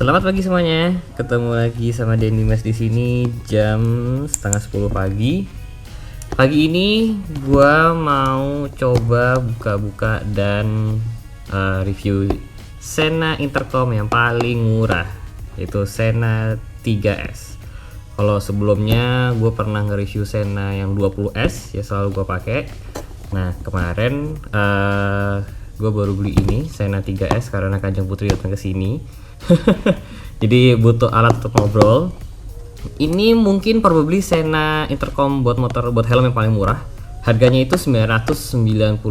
Selamat pagi semuanya. Ketemu lagi sama Denny Mas di sini jam setengah 10 pagi. Pagi ini gua mau coba buka-buka dan review Sena Intercom yang paling murah, yaitu Sena 3S. Kalau sebelumnya gue pernah nge-review Sena yang 20S, ya selalu gue pakai. Nah kemarin gue baru beli ini Sena 3S karena Kanjeng Putri datang ke sini. Jadi butuh alat untuk ngobrol. Ini mungkin probably Sena Intercom buat motor, buat helm yang paling murah. Harganya itu 995.000.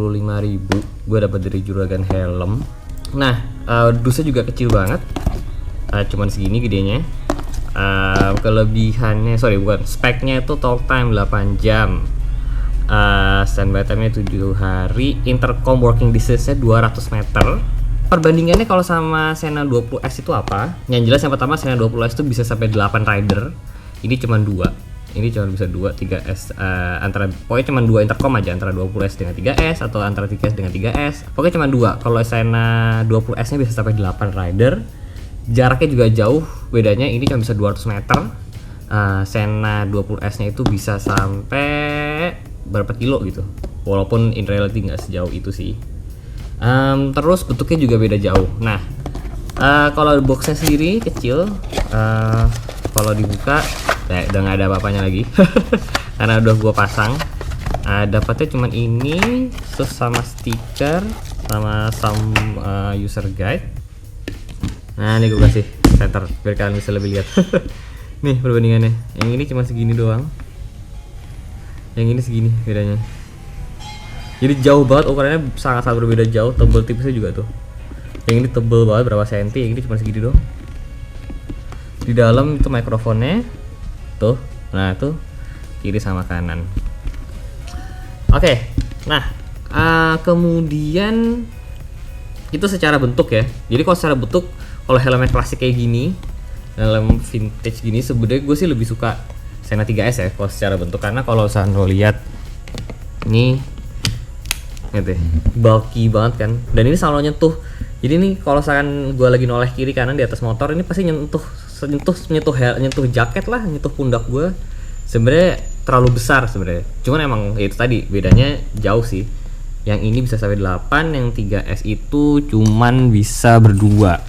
Gue dapat dari Juragan Helm. Nah, dusnya juga kecil banget. Cuman segini gedenya. Kelebihannya, speknya itu talk time 8 jam. Standby time-nya 7 hari. Intercom working distance-nya 200 meter. Perbandingannya kalau sama Sena 20S itu apa? Yang jelas yang pertama Sena 20S itu bisa sampai 8 rider. Ini cuma 2. Ini cuma bisa 2, 3S pokoknya cuma 2 intercom aja, antara 20S dengan 3S atau antara 3S dengan 3S. Pokoknya cuma 2. Kalau Sena 20S-nya bisa sampai 8 rider. Jaraknya juga jauh, bedanya ini cuma bisa 200 meter. Sena 20S-nya itu bisa sampai berapa kilo gitu. Walaupun in reality nggak sejauh itu sih. Terus bentuknya juga beda jauh. Nah, kalau boxnya sendiri kecil, kalau dibuka udah nggak ada apa-apanya lagi karena udah gua pasang. Dapatnya cuman ini, terus sama stiker, sama some user guide. Nah ini gue kasih center biar kalian bisa lebih lihat. Nih perbandingannya, yang ini cuma segini doang, yang ini segini bedanya. Jadi jauh banget, ukurannya sangat-sangat berbeda jauh. Tebel tipisnya juga tuh. Yang ini tebel banget berapa senti, yang ini cuma segini doang. Di dalam itu mikrofonnya tuh. Nah tuh kiri sama kanan. Oke. Nah kemudian itu secara bentuk ya. Jadi kalau secara bentuk, kalau helmnya klasik kayak gini, helm vintage gini, sebenarnya gue sih lebih suka Sena 3S ya kalau secara bentuk. Karena kalau lo lihat ini gitu, bulky banget kan, dan ini selalu nyentuh. Jadi nih kalau misalkan gue lagi noleh kiri kanan di atas motor, ini pasti nyentuh jaket lah, nyentuh pundak gue. Sebenarnya terlalu besar sebenarnya. Cuman emang itu tadi bedanya jauh sih. Yang ini bisa sampai 8, yang 3S itu cuman bisa berdua.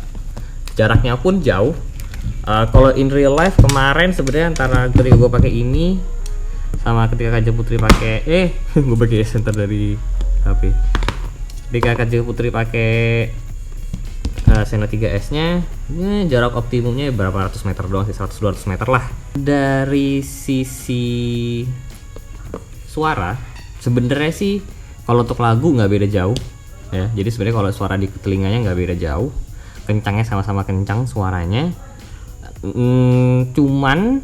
Jaraknya pun jauh. Kalau in real life kemarin sebenarnya antara ketika gue pakai ini sama ketika Kanjeng Putri pakai gue pakai center dari HP. Ketika Kanjeng Putri pakai Sena 3S-nya, jarak optimumnya berapa ratus meter doang sih, 100-200 meter lah. Dari sisi suara sebenarnya sih kalau untuk lagu nggak beda jauh ya. Jadi sebenarnya kalau suara di telinganya nggak beda jauh, kencangnya sama-sama kencang suaranya. Cuman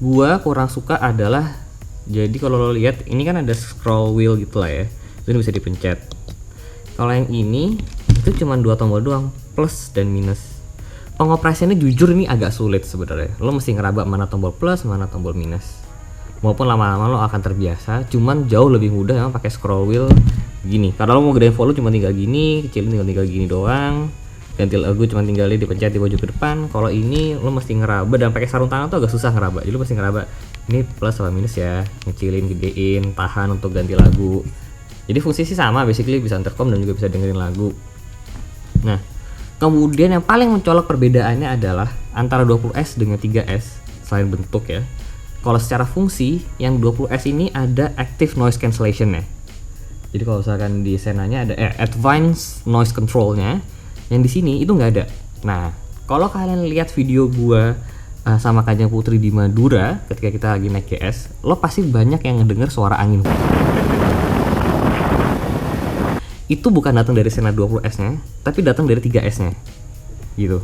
gua kurang suka adalah, jadi kalau lo lihat ini kan ada scroll wheel gitu lah ya, itu bisa dipencet. Kalau yang ini itu cuma 2 tombol doang, plus dan minus. Pengoperasiannya jujur ini agak sulit sebenarnya. Lo mesti ngeraba mana tombol plus, mana tombol minus. Maupun lama-lama lo akan terbiasa. Cuman jauh lebih mudah emang pakai scroll wheel gini. Karena lo mau gedein volume cuma tinggal gini, kecilin tinggal gini doang. Ganti lagu cuma tinggal dipencet di pojok ke depan. Kalau ini lo mesti ngeraba, dan pakai sarung tangan tuh agak susah ngeraba. Jadi lo mesti ngeraba ini plus sama minus ya, ngecilin, gedein, tahan untuk ganti lagu. Jadi fungsi sih sama, basically bisa intercom dan juga bisa dengerin lagu. Nah, kemudian yang paling mencolok perbedaannya adalah antara 20S dengan 3S selain bentuk ya. Kalau secara fungsi, yang 20S ini ada active noise cancellation-nya. Jadi kalau misalkan di Senanya ada advanced noise control-nya, yang di sini itu nggak ada. Nah, kalau kalian lihat video gua sama Kanjeng Putri di Madura ketika kita lagi naik GS, lo pasti banyak yang ngedenger suara angin. Itu bukan datang dari Sena 20S-nya, tapi datang dari 3S-nya. Gitu.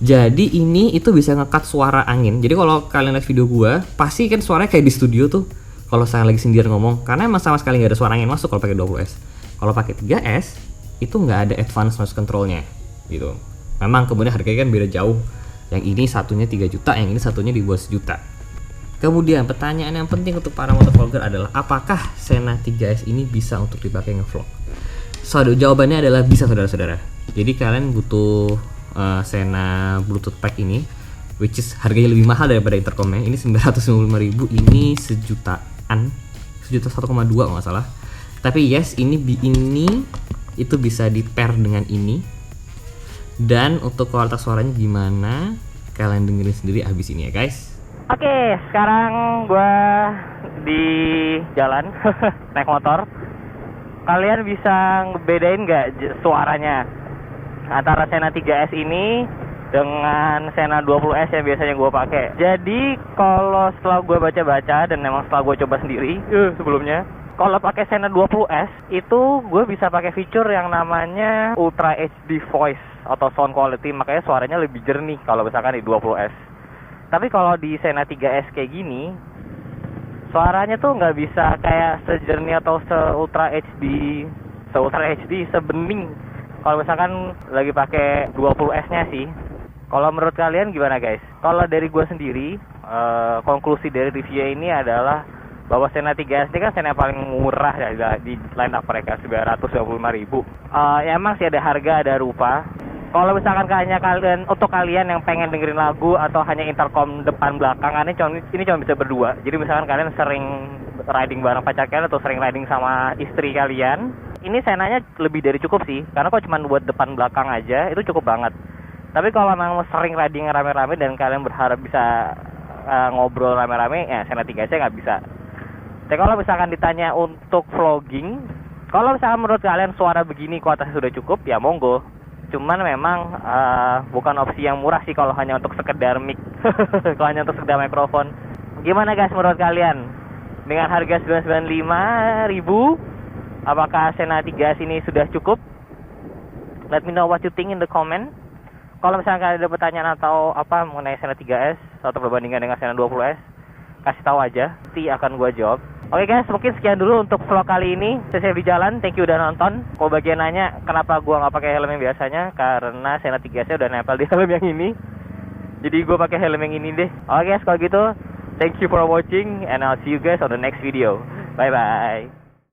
Jadi ini itu bisa nge-cut suara angin. Jadi kalau kalian lihat video gua, pasti kan suaranya kayak di studio tuh. Kalau saya lagi sendiri ngomong, karena emang sama sekali nggak ada suara angin masuk kalau pakai 20S. Kalau pakai 3S, itu nggak ada advanced noise control-nya. Gitu. Memang kemudian harganya kan beda jauh. Yang ini satunya 3 juta, yang ini satunya di bawah 1 juta. Kemudian pertanyaan yang penting untuk para motovlogger adalah, apakah Sena 3S ini bisa untuk dipakai ngevlog? Jawabannya adalah bisa, saudara-saudara. Jadi kalian butuh Sena Bluetooth Pack ini, which is harganya lebih mahal daripada intercomnya. Ini 995.000, ini sejutaan, 1,2 kalau nggak salah. Tapi yes, ini itu bisa di pair dengan ini. Dan untuk kualitas suaranya gimana? Kalian dengerin sendiri abis ini ya guys. Oke, sekarang gua di jalan naik motor. Kalian bisa ngebedain nggak suaranya antara Sena 3S ini dengan Sena 20S yang biasanya gue pakai? Jadi kalau setelah gue baca-baca dan memang setelah gue coba sendiri sebelumnya, kalau pakai Sena 20S itu gue bisa pakai fitur yang namanya Ultra HD Voice atau Sound Quality, makanya suaranya lebih jernih kalau misalkan di 20S. Tapi kalau di Sena 3S kayak gini, suaranya tuh nggak bisa kayak sejernih atau se-Ultra HD, sebening kalau misalkan lagi pakai 20S-nya sih. Kalau menurut kalian gimana guys? Kalau dari gue sendiri, konklusi dari review ini adalah bahwa Sena 3S ini kan Sena yang paling murah ya di line up mereka, 925.000. Ya emang sih ada harga, ada rupa. Kalau misalkan untuk kalian yang pengen dengerin lagu atau hanya intercom depan belakang, ini cuma bisa berdua. Jadi misalkan kalian sering riding bareng pacar kalian atau sering riding sama istri kalian, ini Senanya lebih dari cukup sih. Karena kalau cuma buat depan belakang aja itu cukup banget. Tapi kalau memang sering riding rame-rame dan kalian berharap bisa ngobrol rame-rame, ya Sena 3S nggak bisa. Tapi kalau misalkan ditanya untuk vlogging, kalau misalkan menurut kalian suara begini kualitasnya sudah cukup, ya monggo. Cuman memang bukan opsi yang murah sih kalau hanya untuk sekedar mic. Kalau hanya untuk sekedar mikrofon. Gimana guys menurut kalian? Dengan harga 995.000, apakah Sena 3S ini sudah cukup? Let me know what you think in the comment. Kalau misalnya kalian ada pertanyaan atau apa mengenai Sena 3S atau perbandingan dengan Sena 20S, kasih tahu aja, nanti akan gua jawab. Oke guys, mungkin sekian dulu untuk vlog kali ini. Saya di jalan, thank you udah nonton. Kalau bagian nanya kenapa gua nggak pakai helm yang biasanya, karena Sena 3S udah nempel di helm yang ini. Jadi gua pakai helm yang ini deh. Oke guys, kalau gitu, thank you for watching and I'll see you guys on the next video. Bye bye.